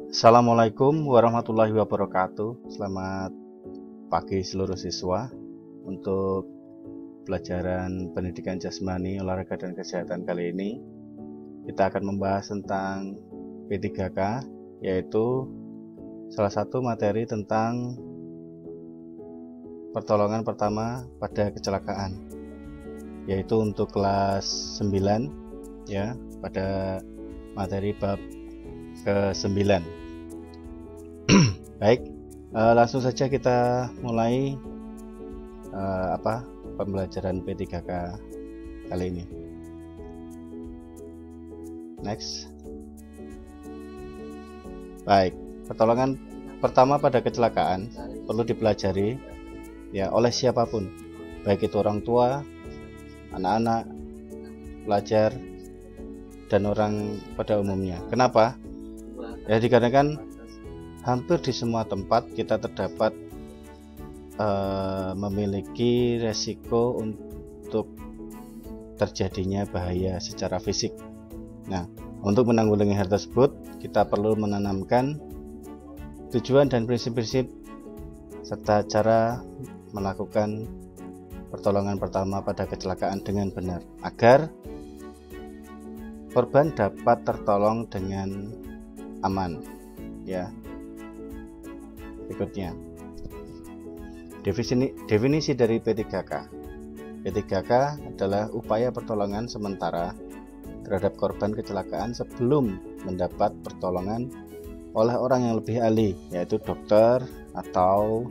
Assalamualaikum warahmatullahi wabarakatuh. Selamat pagi seluruh siswa. Untuk pelajaran pendidikan jasmani, olahraga dan kesehatan kali ini kita akan membahas tentang P3K, yaitu salah satu materi tentang pertolongan pertama pada kecelakaan, yaitu untuk kelas 9 ya, pada materi bab ke-9. Baik, langsung saja kita mulai pembelajaran P3K kali ini. Next. Baik, pertolongan pertama pada kecelakaan perlu dipelajari ya oleh siapapun, baik itu orang tua, anak-anak, pelajar, dan orang pada umumnya. Kenapa? Ya dikarenakan hampir di semua tempat kita terdapat memiliki resiko untuk terjadinya bahaya secara fisik. Nah, untuk menanggulangi hal tersebut, kita perlu menanamkan tujuan dan prinsip-prinsip serta cara melakukan pertolongan pertama pada kecelakaan dengan benar, agar korban dapat tertolong dengan aman. Ya. Berikutnya, definisi dari P3K. P3K adalah upaya pertolongan sementara terhadap korban kecelakaan sebelum mendapat pertolongan oleh orang yang lebih ahli, yaitu dokter atau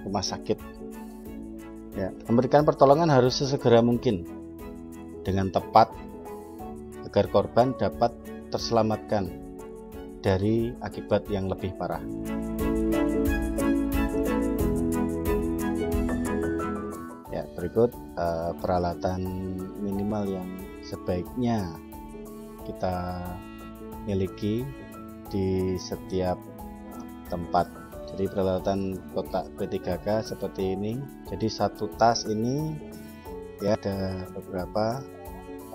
rumah sakit. Ya, memberikan pertolongan harus sesegera mungkin dengan tepat agar korban dapat terselamatkan dari akibat yang lebih parah. Ya, berikut peralatan minimal yang sebaiknya kita miliki di setiap tempat. Jadi peralatan kotak P3K seperti ini. Jadi satu tas ini ya ada beberapa,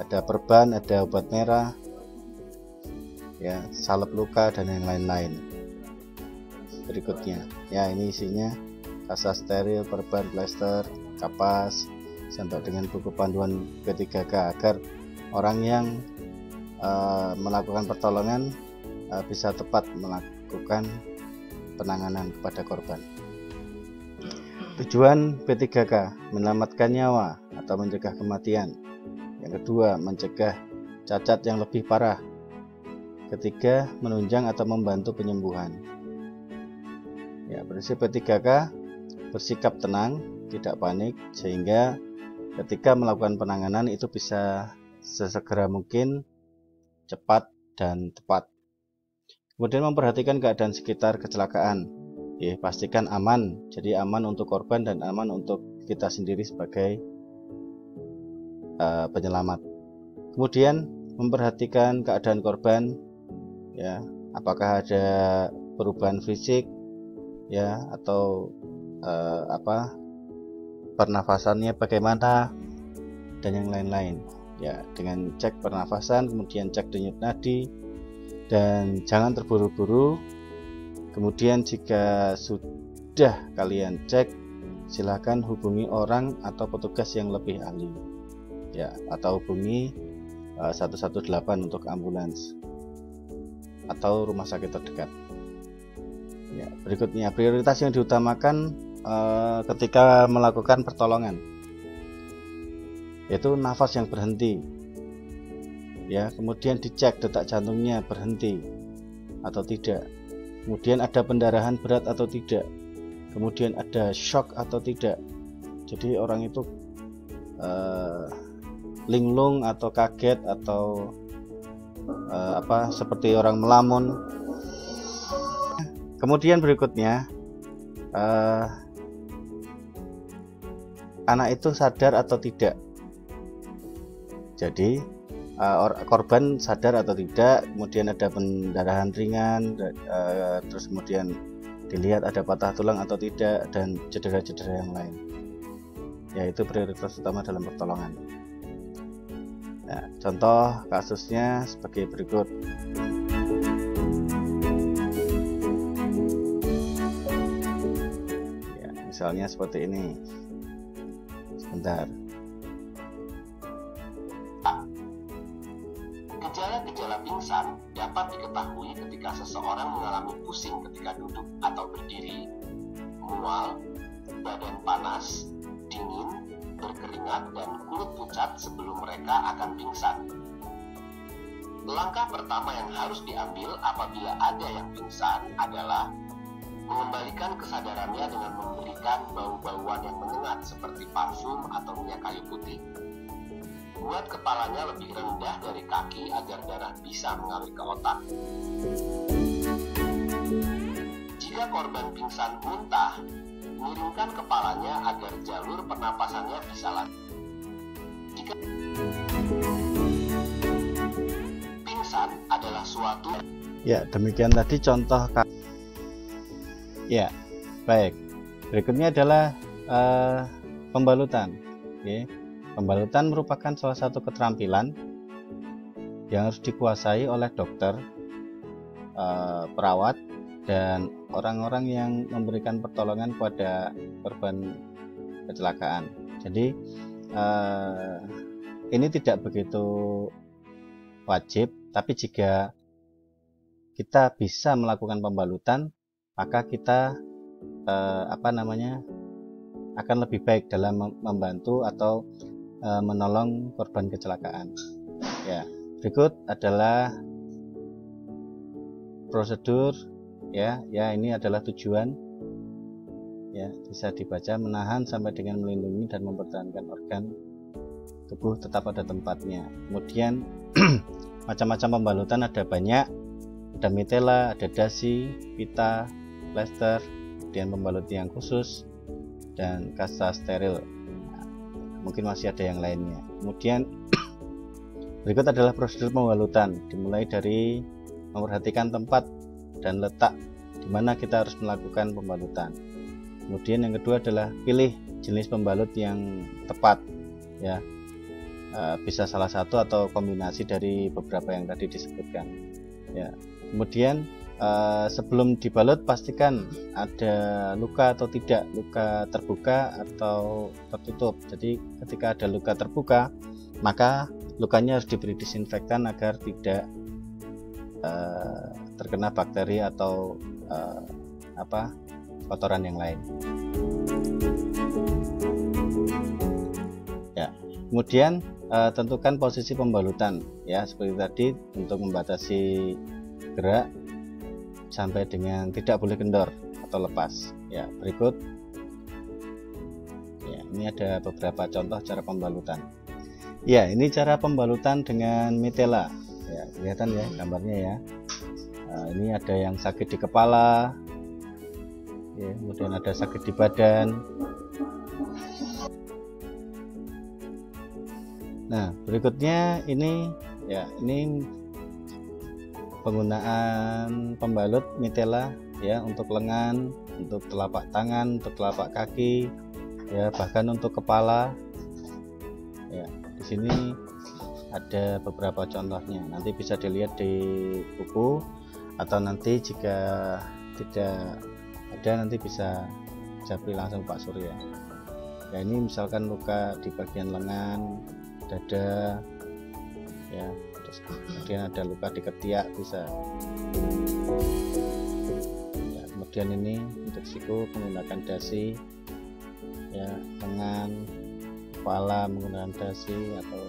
ada perban, ada obat merah, ya, salep luka, dan yang lain-lain. Berikutnya ya, ini isinya kasa steril, perban, plester, kapas, sampai dengan buku panduan P3K agar orang yang melakukan pertolongan bisa tepat melakukan penanganan kepada korban. Tujuan P3K menyelamatkan nyawa atau mencegah kematian. Yang kedua, mencegah cacat yang lebih parah. Ketiga, menunjang atau membantu penyembuhan. Ya, prinsip P3K bersikap tenang, tidak panik, sehingga ketika melakukan penanganan itu bisa sesegera mungkin, cepat dan tepat. Kemudian memperhatikan keadaan sekitar kecelakaan. Ya, pastikan aman, jadi aman untuk korban dan aman untuk kita sendiri sebagai penyelamat. Kemudian memperhatikan keadaan korban. Ya, apakah ada perubahan fisik ya, atau pernafasannya bagaimana, dan yang lain-lain ya. Dengan cek pernafasan, kemudian cek denyut nadi, dan jangan terburu-buru. Kemudian jika sudah kalian cek, silakan hubungi orang atau petugas yang lebih ahli ya, atau hubungi 118 untuk ambulans atau rumah sakit terdekat. Ya, berikutnya, prioritas yang diutamakan ketika melakukan pertolongan, yaitu nafas yang berhenti. Ya, kemudian dicek detak jantungnya berhenti atau tidak. Kemudian ada pendarahan berat atau tidak. Kemudian ada shock atau tidak. Jadi orang itu linglung atau kaget atau seperti orang melamun. Kemudian berikutnya, anak itu sadar atau tidak. Jadi korban sadar atau tidak, kemudian ada pendarahan ringan, terus kemudian dilihat ada patah tulang atau tidak, dan cedera-cedera yang lain. Yaitu prioritas utama dalam pertolongan. Nah, contoh kasusnya sebagai berikut. Misalnya seperti ini. Sebentar. Gejala-gejala pingsan dapat diketahui ketika seseorang mengalami pusing ketika duduk atau berdiri, mual, badan panas, dingin, berkeringat, dan kulit pucat sebelum mereka akan pingsan. Langkah pertama yang harus diambil apabila ada yang pingsan adalah mengembalikan kesadarannya dengan memberikan bau-bauan yang menyengat seperti parfum atau minyak kayu putih. Buat kepalanya lebih rendah dari kaki agar darah bisa mengalir ke otak. Jika korban pingsan muntah, miringkan kepalanya agar jalur pernapasannya bisa lancar. Jika pingsan adalah suatu... Ya, demikian tadi contoh. Ya, baik. Berikutnya adalah pembalutan. Oke. Pembalutan merupakan salah satu keterampilan yang harus dikuasai oleh dokter, perawat, dan orang-orang yang memberikan pertolongan kepada korban kecelakaan. Jadi ini tidak begitu wajib, tapi jika kita bisa melakukan pembalutan, maka kita akan lebih baik dalam membantu atau menolong korban kecelakaan. Ya, berikut adalah prosedur. Ya, ini adalah tujuan. Ya, bisa dibaca: menahan sampai dengan melindungi dan mempertahankan organ tubuh tetap pada tempatnya. Kemudian macam-macam pembalutan ada banyak. Ada mitela, ada dasi, pita, plester, kemudian pembalut yang khusus, dan kasa steril. Nah, mungkin masih ada yang lainnya. Kemudian berikut adalah prosedur pembalutan, dimulai dari memperhatikan tempat dan letak di mana kita harus melakukan pembalutan. Kemudian yang kedua adalah pilih jenis pembalut yang tepat, ya. Bisa salah satu atau kombinasi dari beberapa yang tadi disebutkan, ya. Kemudian sebelum dibalut pastikan ada luka atau tidak, luka terbuka atau tertutup. Jadi ketika ada luka terbuka, maka lukanya harus diberi disinfektan agar tidak terkena bakteri atau kotoran yang lain. Ya, kemudian tentukan posisi pembalutan, ya, seperti tadi untuk membatasi gerak sampai dengan tidak boleh kendor atau lepas. Ya, berikut. Ya, ini ada beberapa contoh cara pembalutan. Ya, ini cara pembalutan dengan mitela. Ya, kelihatan ya gambarnya ya. Ini ada yang sakit di kepala, ya, kemudian ada sakit di badan. Nah, berikutnya ini penggunaan pembalut mitela, ya, untuk lengan, untuk telapak tangan, untuk telapak kaki, ya, bahkan untuk kepala. Ya, di sini ada beberapa contohnya. Nanti bisa dilihat di buku, atau nanti jika tidak ada nanti bisa japri langsung Pak Surya. Ya, ini misalkan luka di bagian lengan, dada, ya, kemudian ada luka di ketiak bisa. Ya, kemudian ini untuk siku menggunakan dasi, ya, lengan, kepala menggunakan dasi atau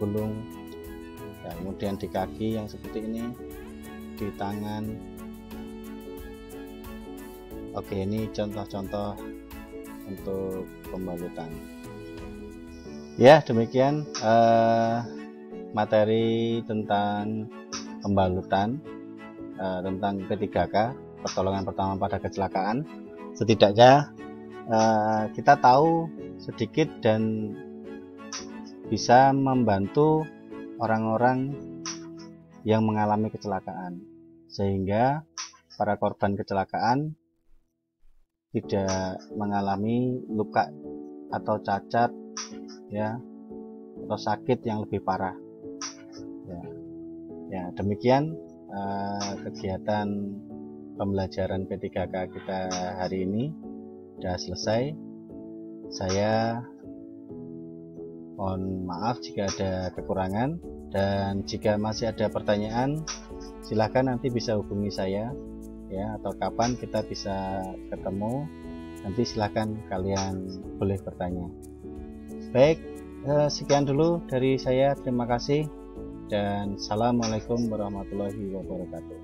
gulung. Ya, kemudian di kaki yang seperti ini, di tangan. Oke, ini contoh-contoh untuk pembalutan. Ya, demikian materi tentang pembalutan, tentang P3K, pertolongan pertama pada kecelakaan. Setidaknya kita tahu sedikit dan bisa membantu orang-orang yang mengalami kecelakaan, sehingga para korban kecelakaan tidak mengalami luka atau cacat, ya, atau sakit yang lebih parah. Ya, demikian kegiatan pembelajaran P3K kita hari ini. sudah selesai. Saya mohon maaf jika ada kekurangan, dan jika masih ada pertanyaan silahkan nanti bisa hubungi saya ya, atau kapan kita bisa ketemu, nanti silahkan kalian boleh bertanya. Baik, sekian dulu dari saya, terima kasih dan assalamualaikum warahmatullahi wabarakatuh.